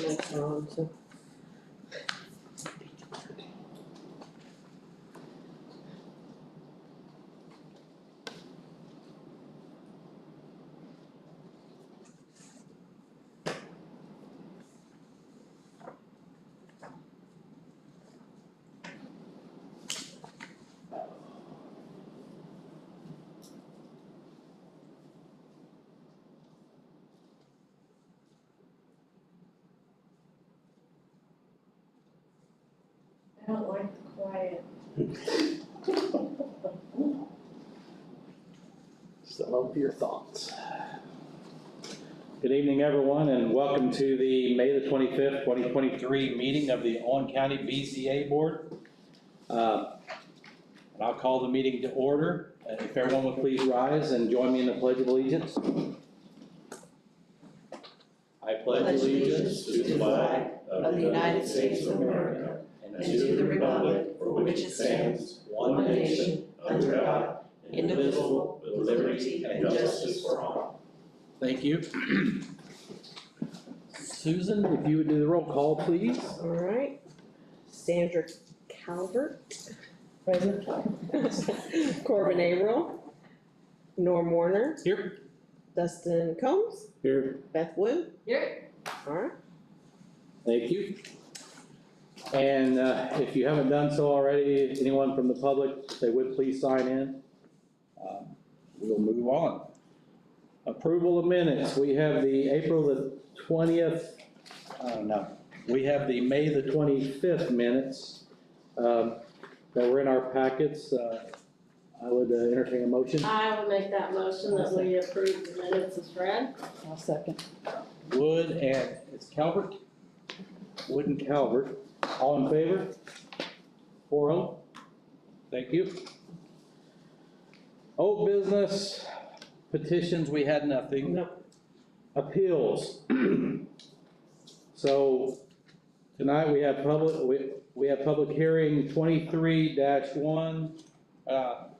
the next round, so. I don't like the quiet. Settle up your thoughts. Good evening, everyone, and welcome to the May the 25th, 2023 meeting of the Owen County BCA Board. And I'll call the meeting to order. If everyone would please rise and join me in the Pledge of Allegiance. I pledge allegiance to the flag of the United States of America and to the republic for which it stands, one nation, under God, indivisible, with liberty and justice for all. Thank you. Susan, if you would do the roll call, please. All right. Sandra Calvert. Present. Corbin Averill. Norm Warner. Here. Dustin Combs. Here. Beth Wood. Here. All right. Thank you. And if you haven't done so already, anyone from the public, if they would please sign in. We'll move on. Approval of minutes. We have the April the 20th, we have the May the 25th minutes that were in our packets. I would entertain a motion. I will make that motion that we approve the minutes as read. I'll second. Wood and, it's Calvert? Wood and Calvert. All in favor? 4-0. Thank you. Old business, petitions, we had nothing. Nope. Appeals. So tonight we have public hearing 23-1. What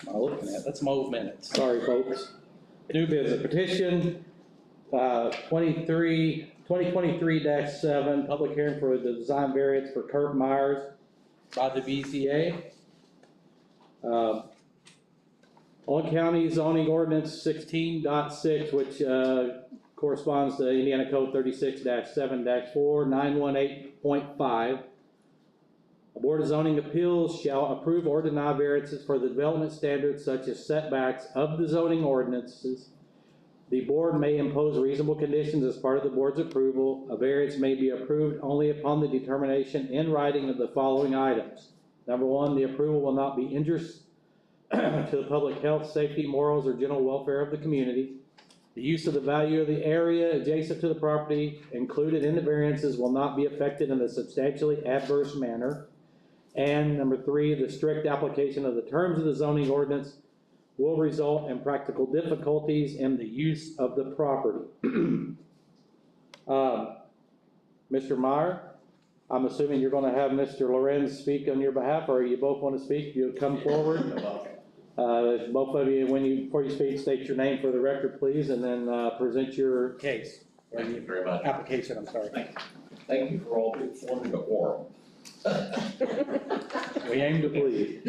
am I looking at? That's my old minutes. Sorry, folks. New business petition 2023-7, public hearing for the design variance for Kurt Myers by the BCA. Owen County zoning ordinance 16.6, which corresponds to Indiana Code 36-7-4, 918.5. The Board of Zoning Appeals shall approve or deny variances for the development standards such as setbacks of the zoning ordinances. The board may impose reasonable conditions as part of the board's approval. A variance may be approved only upon the determination in writing of the following items. Number one, the approval will not be injurious to the public health, safety, morals, or general welfare of the community. The use of the value of the area adjacent to the property included in the variances will not be affected in a substantially adverse manner. And number three, the strict application of the terms of the zoning ordinance will result in practical difficulties in the use of the property. Mr. Meyer, I'm assuming you're going to have Mr. Lorenz speak on your behalf, or you both want to speak? You'll come forward. Both of you, before you speak, state your name for the record, please, and then present your case. Thank you very much. Application, I'm sorry. Thank you for all forming a quorum. We aim to please.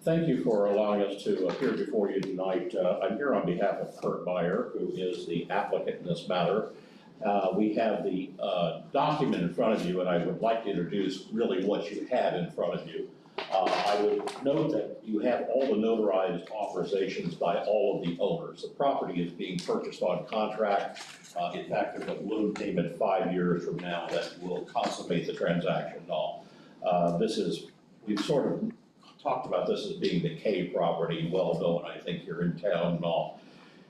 Thank you for allowing us to appear before you tonight. I'm here on behalf of Kurt Meyer, who is the applicant in this matter. We have the document in front of you, and I would like to introduce really what you have in front of you. I would note that you have all the notarized authorizations by all of the owners. The property is being purchased on contract. In fact, there's a balloon payment 5 years from now that will consummate the transaction and all. We've sort of talked about this as being the K property, well known, I think, here in town and all.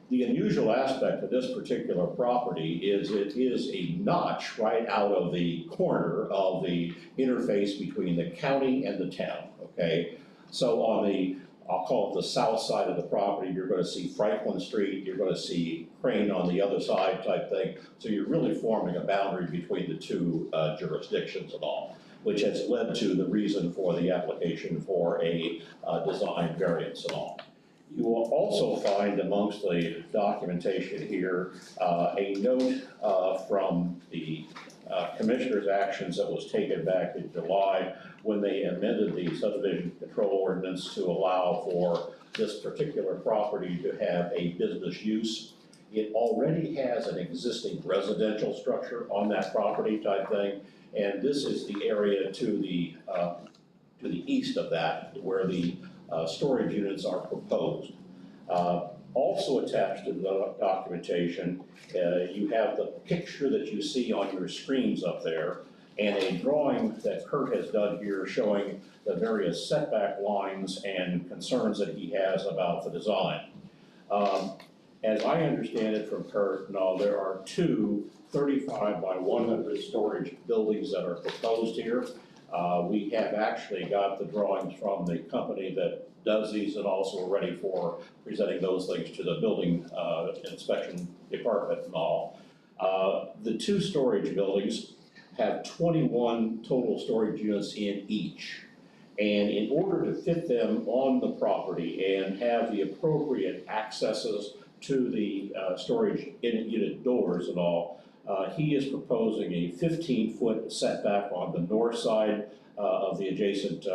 The unusual aspect of this particular property is it is a notch right out of the corner of the interface between the county and the town, okay? So on the, I'll call it the south side of the property, you're going to see Franklin Street, you're going to see Crane on the other side type thing. So you're really forming a boundary between the two jurisdictions and all, which has led to the reason for the application for a design variance and all. You will also find amongst the documentation here, a note from the commissioner's actions that was taken back in July when they amended the subdivision control ordinance to allow for this particular property to have a business use. It already has an existing residential structure on that property type thing, and this is the area to the east of that where the storage units are proposed. Also attached to the documentation, you have the picture that you see on your screens up there and a drawing that Kurt has done here showing the various setback lines and concerns that he has about the design. As I understand it from Kurt, no, there are two 35 by 100 storage buildings that are proposed here. We have actually got the drawings from the company that does these and also are ready for presenting those things to the building inspection department and all. The two storage buildings have 21 total storage units in each. And in order to fit them on the property and have the appropriate accesses to the storage unit doors and all, he is proposing a 15-foot setback on the north side of the adjacent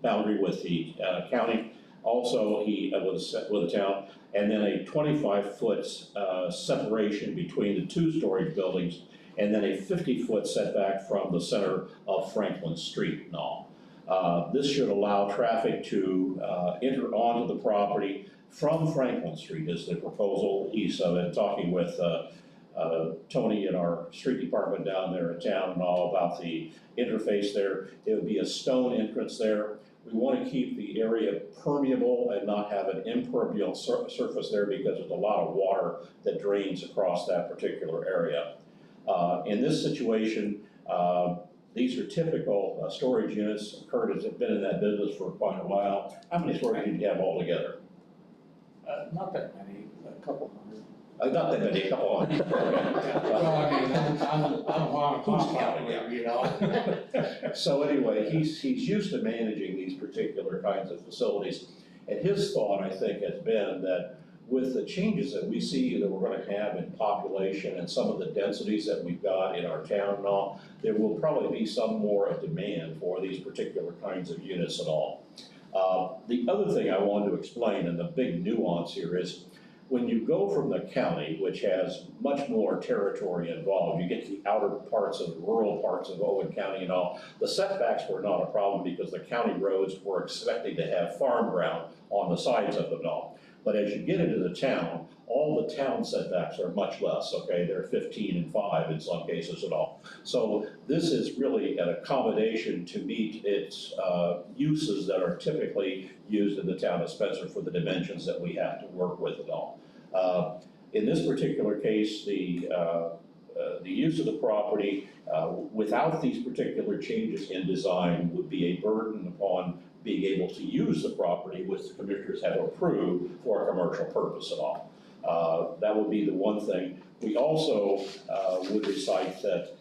boundary with the county. Also, with the town, and then a 25-foot separation between the two storage buildings, and then a 50-foot setback from the center of Franklin Street and all. This should allow traffic to enter onto the property from Franklin Street is the proposal. He's been talking with Tony in our street department down there in town and all about the interface there. It would be a stone entrance there. We want to keep the area permeable and not have an impermeable surface there because there's a lot of water that drains across that particular area. In this situation, these are typical storage units. Kurt has been in that business for quite a while. How many storage units do you have altogether? Not that many, a couple hundred. Not that many, a couple hundred. Well, I mean, I'm on a compound, you know. So anyway, he's used to managing these particular kinds of facilities. And his thought, I think, has been that with the changes that we see that we're going to have in population and some of the densities that we've got in our town and all, there will probably be some more demand for these particular kinds of units and all. The other thing I wanted to explain, and the big nuance here, is when you go from the county, which has much more territory involved, you get to the outer parts of the rural parts of Owen County and all, the setbacks were not a problem because the county roads were expecting to have farm ground on the sides of them and all. But as you get into the town, all the town setbacks are much less, okay? They're 15 and 5 in some cases and all. So this is really an accommodation to meet its uses that are typically used in the town of Spencer for the dimensions that we have to work with and all. In this particular case, the use of the property without these particular changes in design would be a burden upon being able to use the property which the commissioners have approved for a commercial purpose at all. That would be the one thing. We also would recite that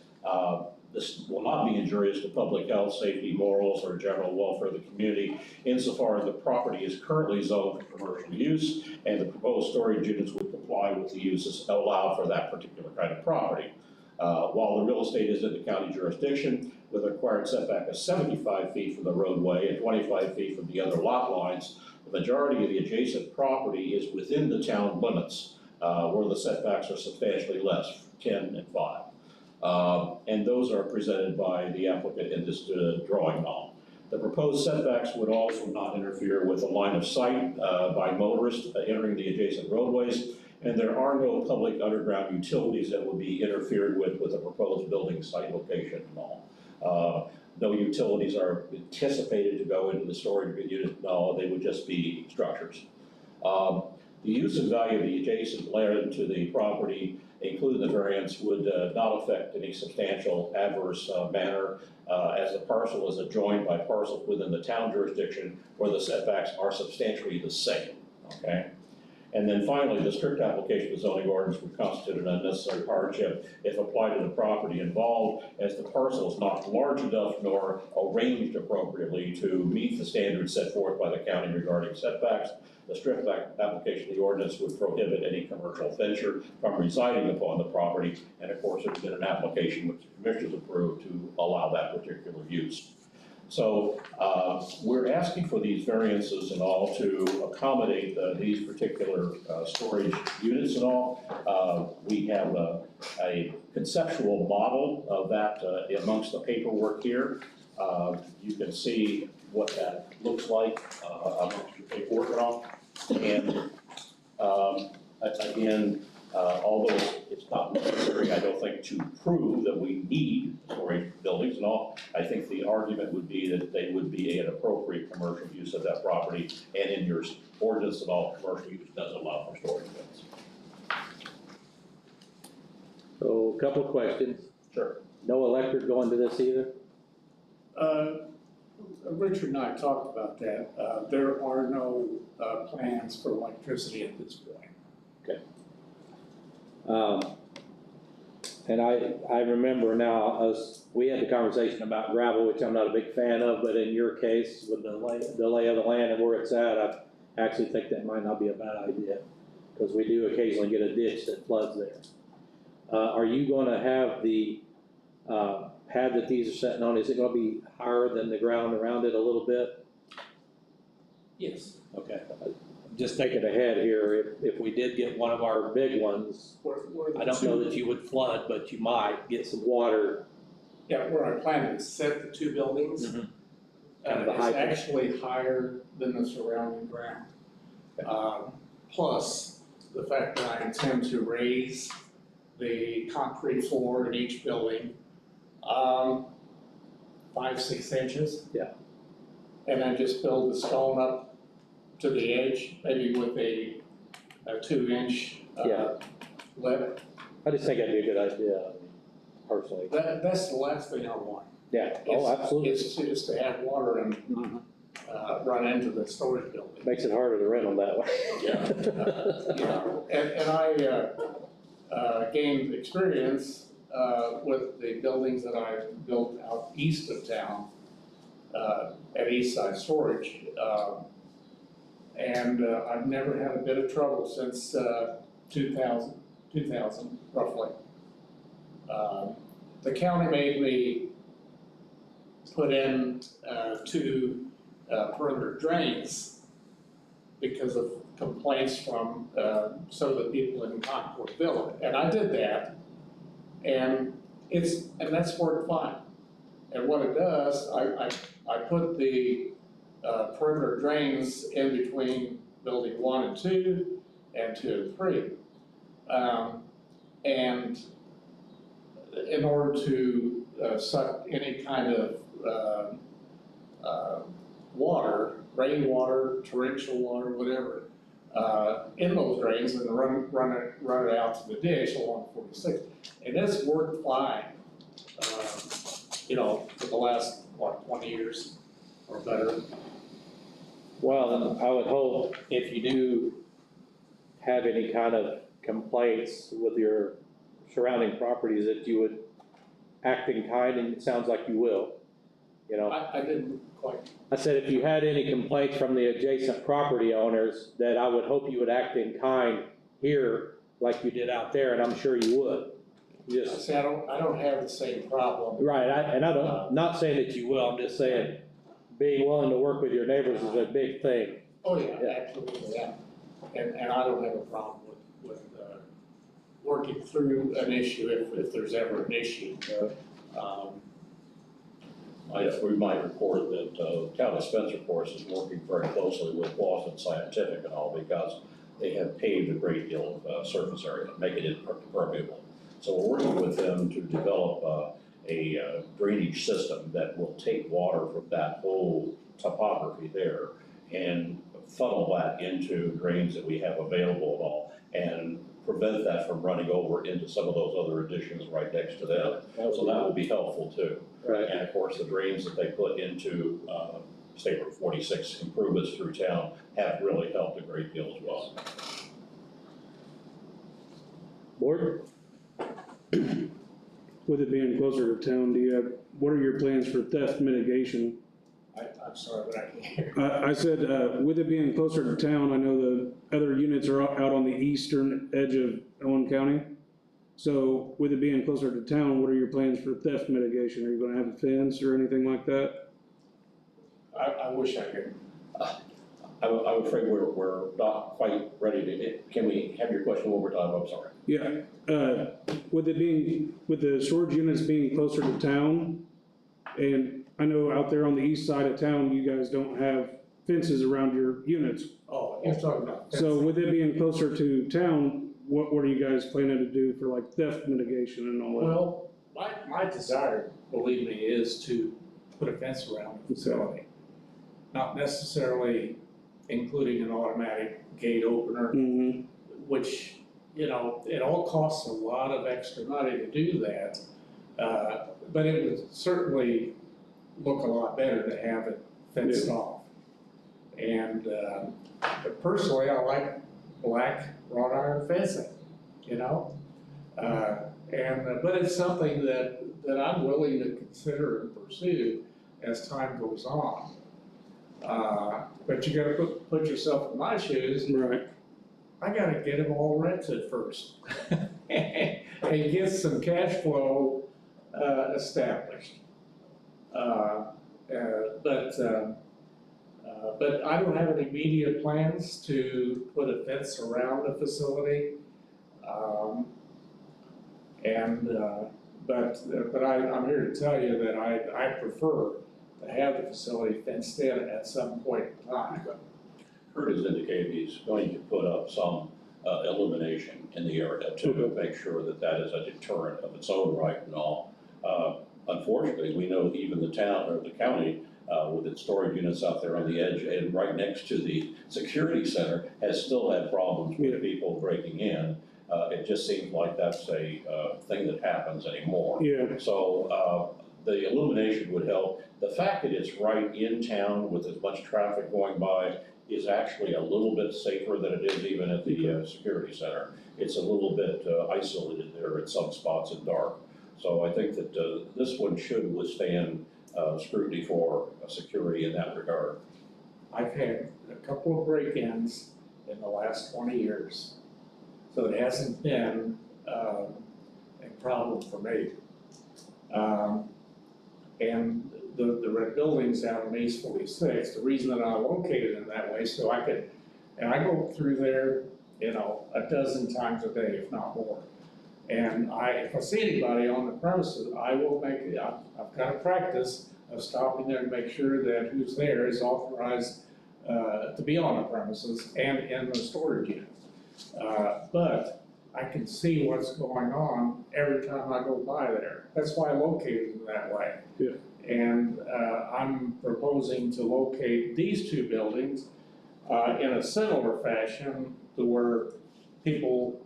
this will not be injurious to public health, safety, morals, or general welfare of the community insofar as the property is currently zoned for commercial use and the proposed storage units would comply with the uses allowed for that particular kind of property. While the real estate is in the county jurisdiction with a required setback of 75 feet from the roadway and 25 feet from the other lot lines, the majority of the adjacent property is within the town limits where the setbacks are substantially less, 10 and 5. And those are presented by the applicant in this drawing now. The proposed setbacks would also not interfere with a line of sight by motorists entering the adjacent roadways, and there are no public underground utilities that would be interfered with a proposed building site location and all. No utilities are anticipated to go into the storage unit, no, they would just be structures. The use and value of the adjacent land to the property, including the variance, would not affect any substantial adverse manner as the parcel is adjoined by parcels within the town jurisdiction where the setbacks are substantially the same, okay? And then finally, the strict application of the zoning ordinance would constitute an unnecessary hardship if applied to the property involved, as the parcel is not large enough nor arranged appropriately to meet the standards set forth by the county regarding setbacks. The strict application of the ordinance would prohibit any commercial venture from residing upon the property, and of course, there's been an application which the commissioners approved to allow that particular use. So we're asking for these variances and all to accommodate these particular storage units and all. We have a conceptual model of that amongst the paperwork here. You can see what that looks like amongst your paperwork and all. And again, although it's not necessary, I don't think, to prove that we need storage buildings and all, I think the argument would be that they would be an appropriate commercial use of that property, and in your ordinance and all, commercial use does allow for storage units. So a couple of questions. Sure. No electric going to this either? Richard and I talked about that. There are no plans for electricity at this point. And I remember now, we had the conversation about gravel, which I'm not a big fan of, but in your case, with the lay of the land and where it's at, I actually think that might not be a bad idea, because we do occasionally get a ditch that floods there. Are you gonna have the pad that these are sitting on, is it gonna be higher than the ground around it a little bit? Yes. Okay. Just thinking ahead here, if we did get one of our big ones, I don't know that you would flood, but you might get some water. Yeah, where I plan to set the two buildings, Kind of the it's high point. actually higher than the surrounding ground. Plus, the fact that I intend to raise the concrete floor in each building 5-6 inches. Yeah. And then just build the stone up to the edge, maybe with a 2-inch Yeah. lip. I just think that'd be a good idea, personally. That's the last thing I want. Yeah, oh, absolutely. Is to have water and run into the storage building. Makes it harder to rent them that way. You know, and I gained experience with the buildings that I built out east of town at East Side Storage. And I've never had a bit of trouble since 2000 roughly. The county made me put in 2 perimeter drains because of complaints from some of the people in Concord Villa, and I did that, and that's worked fine. And what it does, I put the perimeter drains in between building 1 and 2 and 2 and 3. And in order to suck any kind of water, rainwater, torrential water, whatever, in those drains and run it out to the ditch along 46. And it's worked fine, you know, for the last, 20 years or better. Well, then I would hope if you do have any kind of complaints with your surrounding properties, that you would act in kind, and it sounds like you will, you know. I didn't quite. I said if you had any complaints from the adjacent property owners, that I would hope you would act in kind here like you did out there, and I'm sure you would. Just, See, I don't have the same problem. right, not saying that you will, I'm just saying being willing to work with your neighbors is a big thing. Oh, yeah, absolutely, yeah. And I don't have a problem with working through an issue if there's ever an issue. We might report that Town of Spencer, of course, is working very closely with Boston Scientific and all, because they have paved a great deal of surface area, making it impermeable. So we're working with them to develop a drainage system that will take water from that whole topography there and funnel that into drains that we have available and all, and prevent that from running over into some of those other additions right next to them. So that will be helpful too. Right. And of course, the drains that they put into State Road 46 improvements through town have really helped a great deal as well. Board? With it being closer to town, what are your plans for theft mitigation? I'm sorry, but I can't hear. I said, with it being closer to town, I know the other units are out on the eastern edge of Owen County. So with it being closer to town, what are your plans for theft mitigation? Are you gonna have a fence or anything like that? I wish I could. I'm afraid we're not quite ready to, can we have your question one more time? I'm sorry. Yeah, with the storage units being closer to town, and I know out there on the east side of town, you guys don't have fences around your units. Oh, you're talking about. So with it being closer to town, what are you guys planning to do for like theft mitigation and all that? Well, my desire, believe me, is to put a fence around the facility. Not necessarily including an automatic gate opener, Mm-hmm. which, you know, it all costs a lot of extra money to do that. But it would certainly look a lot better to have it fenced off. And, but personally, I like black wrought iron fencing, you know? But it's something that I'm willing to consider and pursue as time goes on. But you gotta put yourself in my shoes. Right. I gotta get them all rented first. And get some cash flow, established. But I don't have any immediate plans to put a fence around the facility. But I'm here to tell you that I prefer to have the facility fenced in at some point in time. Kurt has indicated he's going to put up some illumination in the area to make sure that that is a deterrent of its own right and all. Unfortunately, we know even the town or the county with its storage units out there on the edge and right next to the security center has still had problems with people breaking in. It just seems like that's a thing that happens anymore. Yeah. So the illumination would help. The fact that it's right in town with as much traffic going by is actually a little bit safer than it is even at the security center. It's a little bit isolated there at some spots and dark. So I think that this one should withstand scrutiny for security in that regard. I've had a couple of break-ins in the last 20 years, so it hasn't been a problem for me. And the red buildings out on East 46, the reason that I located them that way, so I could, and I go through there, you know, a dozen times a day, if not more. And if I see anybody on the premises, I will I've got a practice of stopping there to make sure that who's there is authorized to be on the premises and in the storage unit. But I can see what's going on every time I go by there. That's why I located them that way. Yeah. And I'm proposing to locate these two buildings in a similar fashion to where people,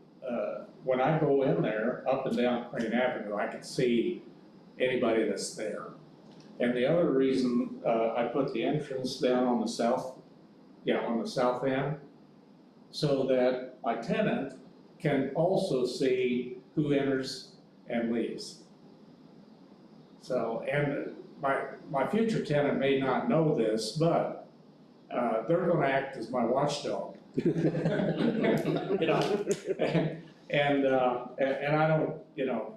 when I go in there, up and down Crane Avenue, I can see anybody that's there. And the other reason I put the entrance down on the south end, so that my tenant can also see who enters and leaves. So, and my future tenant may not know this, but they're gonna act as my watchdog. You know, and I don't, you know,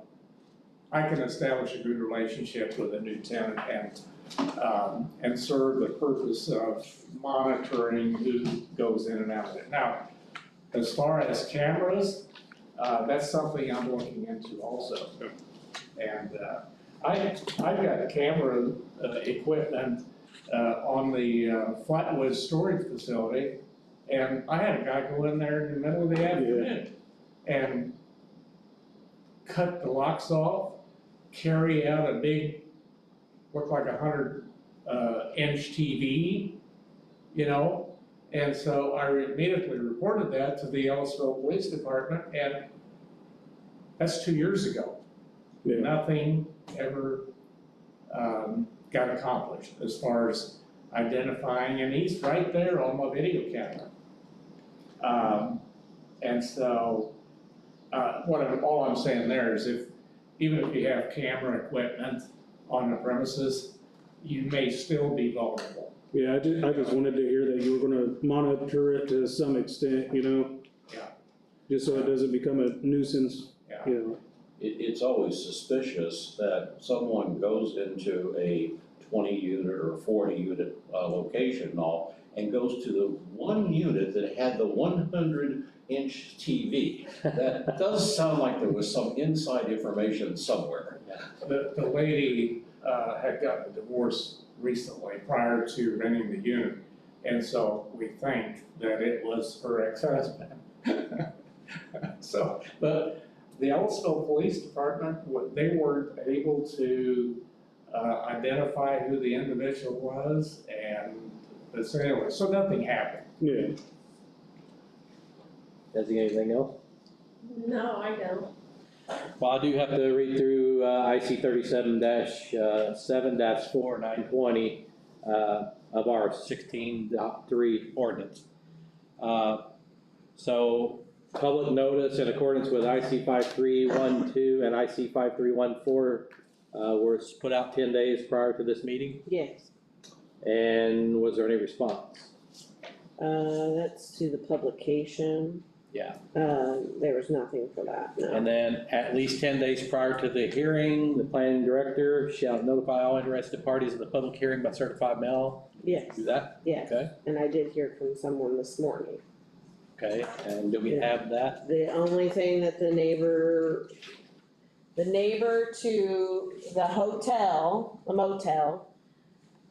I can establish a good relationship with a new tenant and serve the purpose of monitoring who goes in and out of it. Now, as far as cameras, that's something I'm looking into also. And I've got camera equipment on the Flatwoods storage facility, and I had a guy go in there in the middle of the afternoon and cut the locks off, carry out a big, looked like 100-inch TV, you know. And so I immediately reported that to the Ellisville Police Department, and that's 2 years ago. Yeah. Nothing ever got accomplished as far as identifying, and he's right there on my video camera. And so all I'm saying there is even if you have camera equipment on the premises, you may still be vulnerable. Yeah, I just wanted to hear that you were gonna monitor it to some extent, you know? Yeah. Just so it doesn't become a nuisance, Yeah. you know? It's always suspicious that someone goes into a 20-unit or 40-unit location and all, and goes to the one unit that had the 100-inch TV. That does sound like there was some inside information somewhere. The lady had gotten a divorce recently prior to renting the unit, and so we think that it was her ex-husband. So, but the Ellisville Police Department, they weren't able to identify who the individual was, but so anyway, so nothing happened. Yeah. Does he anything else? No, I don't. Well, I do have to read through IC 37-7-4-920 of our 16.3 ordinance. So, public notice in accordance with IC 5312 and IC 5314 was put out 10 days prior to this meeting. Yes, And was there any response? that's to the publication. Yeah. There was nothing for that, no. And then at least 10 days prior to the hearing, the planning director shall notify all interested parties of the public hearing by certified mail. Yes, Do that? yes, Okay, and I did hear from someone this morning. okay. And do we have that? The only thing that the neighbor to the hotel, the motel,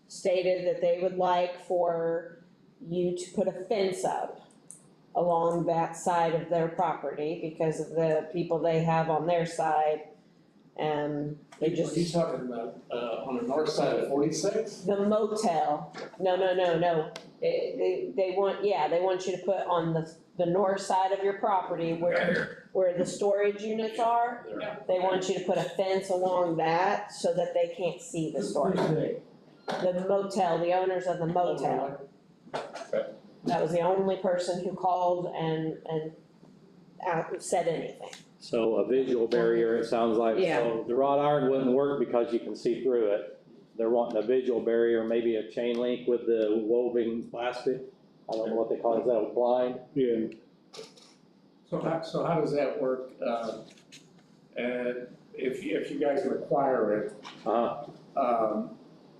stated that they would like for you to put a fence up along that side of their property because of the people they have on their side. And they just. He's talking about on the north side of 46? The motel, no. They want you to put on the north side of your property where the storage units are. They want you to put a fence along that so that they can't see the storage. The motel, the owners of the motel. That was the only person who called and said anything. So a visual barrier, it sounds like. Yeah. So the wrought iron wouldn't work because you can see through it. They're wanting a visual barrier, maybe a chain link with the woven plastic. I don't know what they call it, is that a blind? Yeah. So how does that work? And if you guys require it,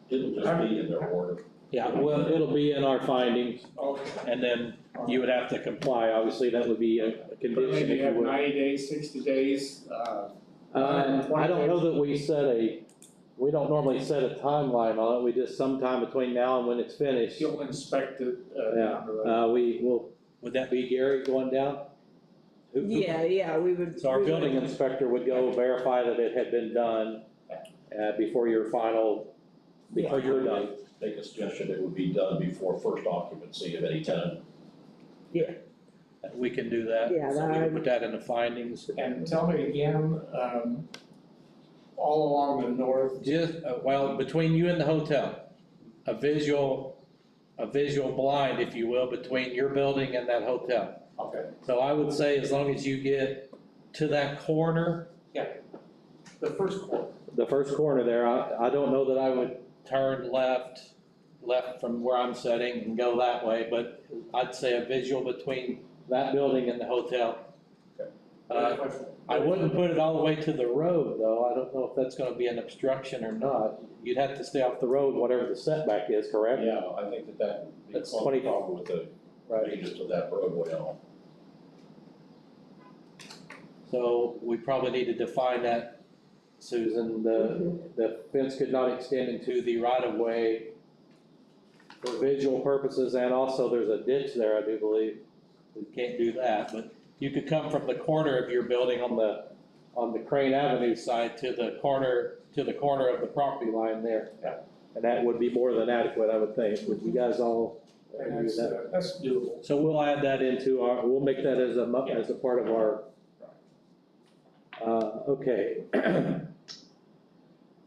It'll just be in their order. Yeah, well, it'll be in our findings, okay. and then you would have to comply. Obviously, that would be a condition Maybe if you have you would. 90 days, 60 days, I don't know that we don't normally set a timeline on it. We just sometime between now and when it's finished. you'll inspect it Yeah, down the road. we will, would that be Gary going down? Yeah, we would. So our building inspector would go verify that it had been done, before you're done. Make a suggestion it would be done before first occupancy of any tenant. We can do that. Yeah, So we that- can put that in the findings. And tell me again, all along the north, Just, well, between you and the hotel, a visual blind, if you will, between your building and that hotel. okay, So I would say as long as you get to that corner, the first quarter. the first corner there, I don't know that I would turn left from where I'm sitting and go that way, but I'd say a visual between that building and the hotel. I wouldn't put it all the way to the road, though. I don't know if that's gonna be an obstruction or not. You'd have to stay off the road, whatever the setback is, correct? Yeah, I think that would be That's a 20 problem with the ranges of that roadway on. So we probably need to define that, Susan. The fence could not extend into the right of way for visual purposes, and also there's a ditch there, I do believe. We can't do that, but you could come from the corner of your building on the Crane Avenue side to the corner of the property line there. Yeah. And that would be more than adequate, I would think. Would you guys all agree And with that? that's doable. So we'll add that into we'll make that as a part of our, okay.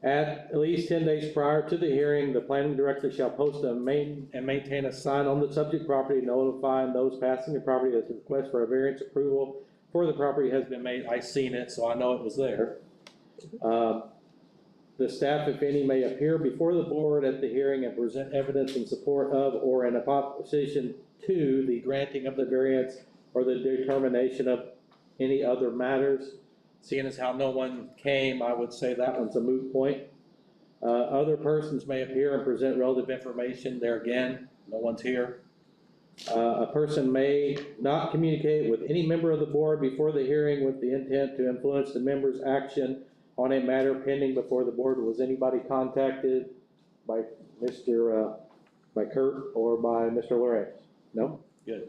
At least 10 days prior to the hearing, the planning director shall post and maintain a sign on the subject property notifying those passing the property that the request for a variance approval for the property has been made. I seen it, so I know it was there. The staff, if any, may appear before the board at the hearing and present evidence in support of or in opposition to the granting of the variance or the determination of any other matters. Seeing as how no one came, I would say that one's a moot point. Other persons may appear and present relative information. There again, no one's here. A person may not communicate with any member of the board before the hearing with the intent to influence the member's action on a matter pending before the board. Was anybody contacted by by Kurt or by Mr. Lorenz? No? Good.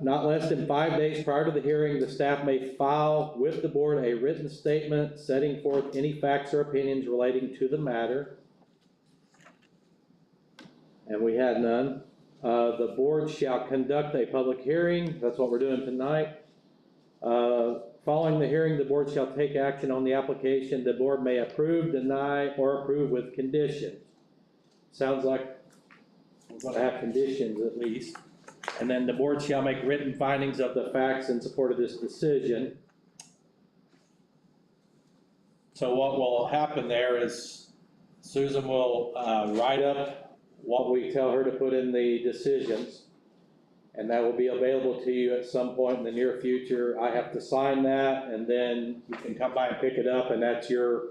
Not less than 5 days prior to the hearing, the staff may file with the board a written statement setting forth any facts or opinions relating to the matter. And we had none. The board shall conduct a public hearing. That's what we're doing tonight. Following the hearing, the board shall take action on the application. The board may approve, deny, or approve with conditions. Sounds like we're going to have conditions at least. And then the board shall make written findings of the facts in support of this decision. So what will happen there is Susan will write up what we tell her to put in the decisions. And that will be available to you at some point in the near future. I have to sign that, and then you can come by and pick it up, and that's your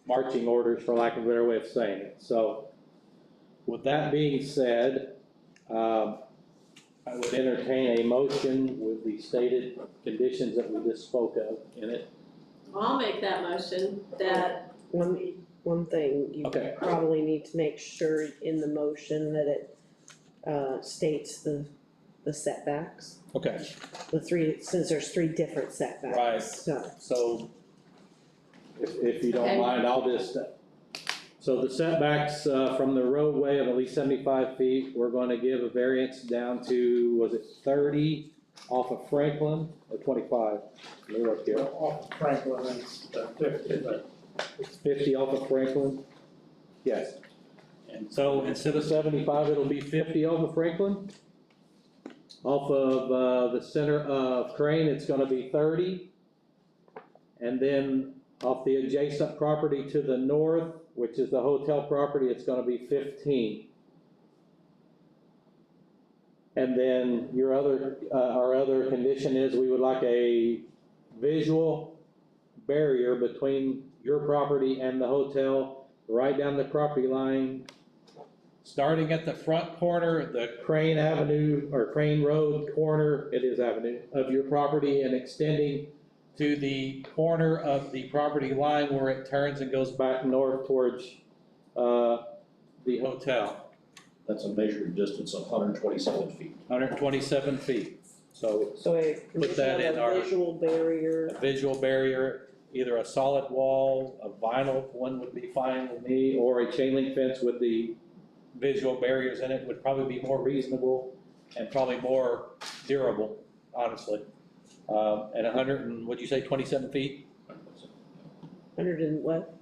marching orders, for lack of a better way of saying it. So with that being said, I would entertain a motion with the stated conditions that we just spoke of in it. I'll make that motion that. One thing, you Okay. probably need to make sure in the motion that it states the setbacks, Okay. since there's 3 different setbacks. Right. So, If you don't Okay. mind, I'll just, so the setbacks from the roadway of at least 75 feet, we're going to give a variance down to, was it 30 off of Franklin or 25? Let me look here. Off Franklin, it's 50, but 50 off of Franklin? Yes. And so instead of 75, it'll be 50 off of Franklin? Off of the center of Crane, it's gonna be 30. And then off the adjacent property to the north, which is the hotel property, it's gonna be 15. And then our other condition is we would like a visual barrier between your property and the hotel, right down the property line, starting at the front corner, the Crane Avenue, or Crane Road corner, it is Avenue, of your property, and extending to the corner of the property line where it turns and goes back north towards the hotel. That's a measured distance of 127 feet. 127 feet. So a Put that condition in of our- a visual barrier. a visual barrier, either a solid wall, a vinyl one would be fine with me, or a chain link fence with the visual barriers in it would probably be more reasonable and probably more durable, honestly. At 100 and, what'd you say, 27 feet? 100 and what?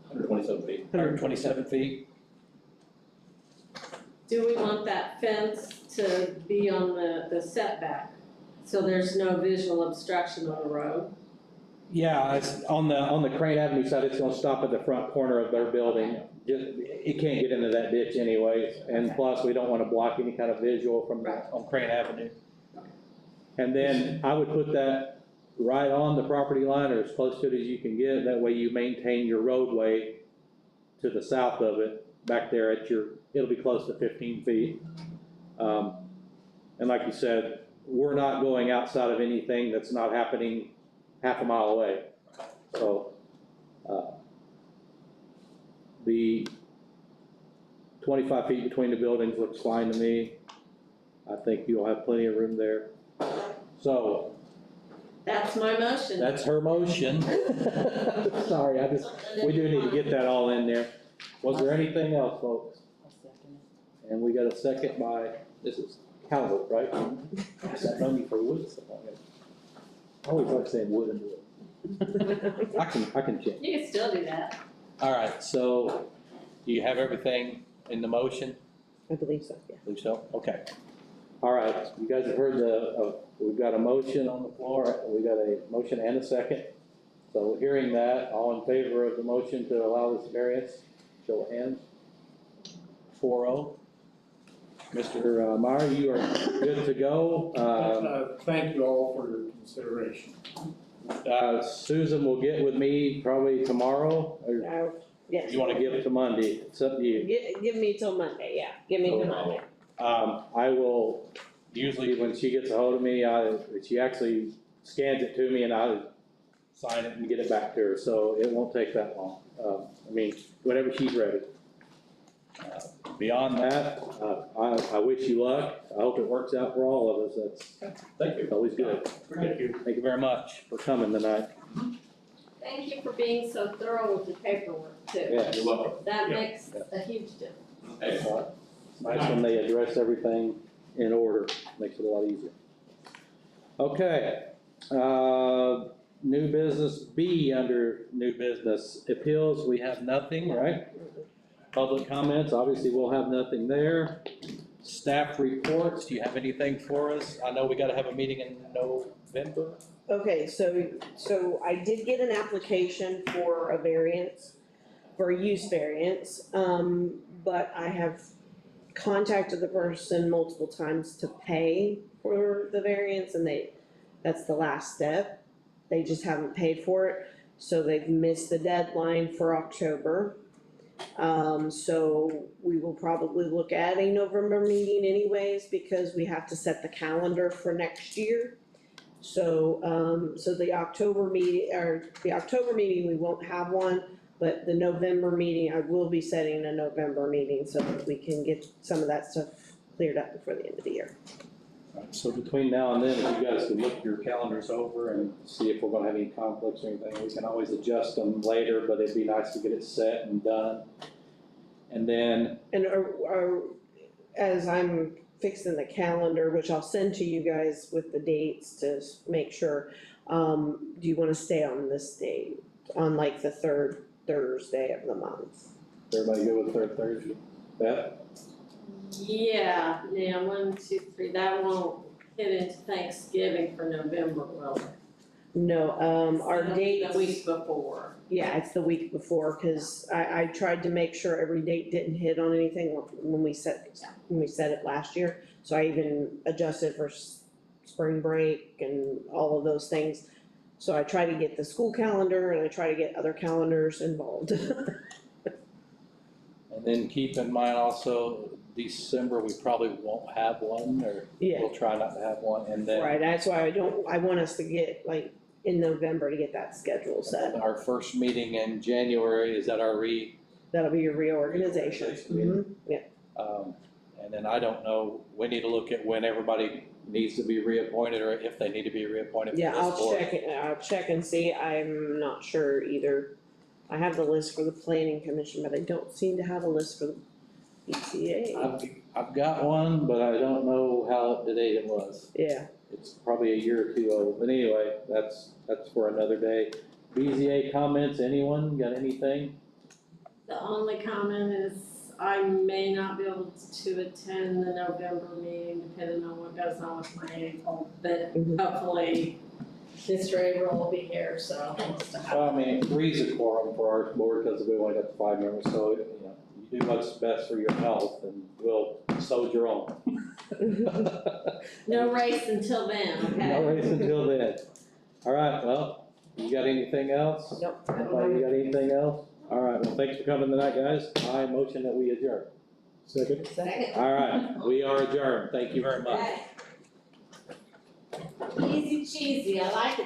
127 feet. 127 feet? Do we want that fence to be on the setback? So there's no visual obstruction on the road? Yeah, it's on the Crane Avenue side, it's gonna stop at the front corner of their building. It can't get into that ditch anyways, and plus, we don't wanna block any kind of visual from, on Crane Avenue. And then I would put that right on the property line, or as close to it as you can get, that way you maintain your roadway to the south of it, back there at it'll be close to 15 feet. And like you said, we're not going outside of anything that's not happening half a mile away. So, the 25 feet between the buildings looks fine to me. I think you'll have plenty of room there. So, That's my motion. that's her motion. Sorry, we do need to get that all in there. Was there anything else, folks? And we got a second by, this is Calvert, right? I've known you for wood stuff. I always like saying wood and wood. I can check. You can still do that. All right, so you have everything in the motion? I believe so, yeah. Believe so? Okay. All right, you guys have heard we've got a motion on the floor, we got a motion and a second. So hearing that, all in favor of the motion to allow this variance, show of hands. 4-0. Mr. Meyer, you are good to go. Thank you all for your consideration. Susan will get with me probably tomorrow, or Yes. you wanna give it to Monday, it's up to you. Give me till Monday, yeah, give me till Monday. I will, usually when she gets a hold of me, she actually scans it to me and I sign it and get it back to her, so it won't take that long. I mean, whenever she's ready. Beyond that, I wish you luck. I hope it works out for all of us. Thank you. Always good. Thank you. Thank you very much for coming tonight. Thank you for being so thorough with the paperwork too. Yeah. You're welcome. That makes a huge difference. Excellent. It's nice when they address everything in order, makes it a lot easier. Okay, new business B under new business appeals, we have nothing, right? Public comments, obviously we'll have nothing there. Staff reports, do you have anything for us? I know we gotta have a meeting in November. Okay, so I did get an application for a variance, for a use variance, but I have contacted the person multiple times to pay for the variance, and that's the last step. They just haven't paid for it, so they've missed the deadline for October. So we will probably look at a November meeting anyways, because we have to set the calendar for next year. So, the October meeting, we won't have one, but the November meeting, I will be setting a November meeting so that we can get some of that stuff cleared up before the end of the year. So between now and then, if you guys can look your calendars over and see if we're gonna have any conflicts or anything, we can always adjust them later, but it'd be nice to get it set and done. And then, And as I'm fixing the calendar, which I'll send to you guys with the dates to make sure, do you wanna stay on this date, on like the third Thursday of the month? everybody good with third Thursday? Beth? Yeah, 1, 2, 3, that won't hit into Thanksgiving for November, will it? No, our It'll be dates. the week before. Yeah, it's the week before, cause I tried to make sure every date didn't hit on anything when we set it last year. So I even adjusted for spring break and all of those things. So I try to get the school calendar and I try to get other calendars involved. And then keep in mind also, December, we probably won't have one, or Yeah, we'll try not to have one, and then. right, that's why I want us to get like in November to get that schedule set. Our first meeting in January, is that our That'll be your reorganization. Reorganization. Mhm. And then I don't know, we need to look at when everybody needs to be reappointed, or if they need to be reappointed for Yeah, this I'll board. check and see, I'm not sure either. I have the list for the planning commission, but I don't seem to have a list for the BCA. I've got one, but I don't know how up to date it was. Yeah, It's probably a year or two old, but anyway, that's for another day. BZA comments, anyone, got anything? The only comment is I may not be able to attend the November meeting depending on what goes on with my ankle, but Mhm. hopefully Mr. Averill will be here, so. Well, I mean, three's a quorum for our board, because we only got 5 members, so, you know, you do what's best for your health, and we'll soldier on. No race until then, okay? No race until then. All right, well, you got anything else? Nope. Anybody got anything else? All right, well, thanks for coming tonight, guys. I motion that we adjourn. Second. Second. All right, we are adjourned. Thank you very much. Okay. Easy cheesy, I like it